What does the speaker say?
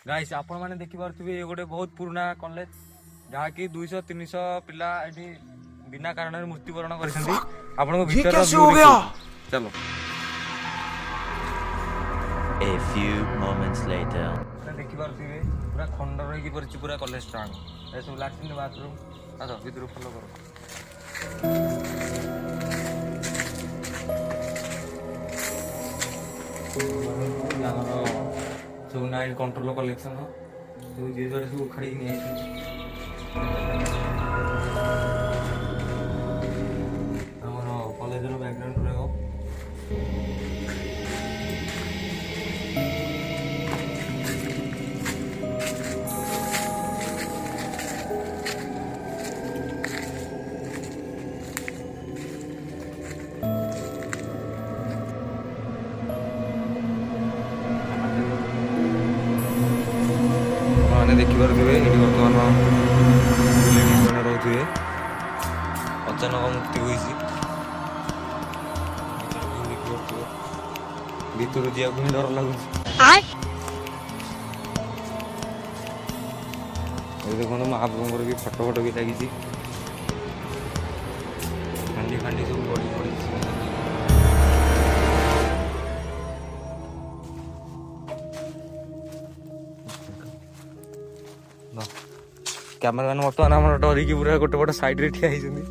Guys आपण माने देखि पारथुबे ये गोटे बहुत पुराना कॉलेज जहा कि 200-300 पिला एठी बिना कारण मृत्युवरण करछन्ती। आपण को भीतर हो गया चलो। A few moments later देखि पारथुबे पूरा खंडर होई कि परछि पूरा कॉलेज स्ट्रांग ए सब लैट्रिन बाथरूम आसो भीतर फॉलो करो। सब नाइट कंट्रोल कलेक्शन सब जे जोड़े सब उखाड़ी नहीं हमर कॉलेज रो बैकग्राउंड रे देखिए बर्तमान रोचे अचानक मुक्ति हुई भीतर जा डर लगुच देखो महाप्रभुर भी फटो फटो भी लगी खांडी खांडी सब बड़ी पड़ी कैमरामैन बर्तमान आम डरिकी पूरा गोटे पट साइड रे ठिया होइछन्ती।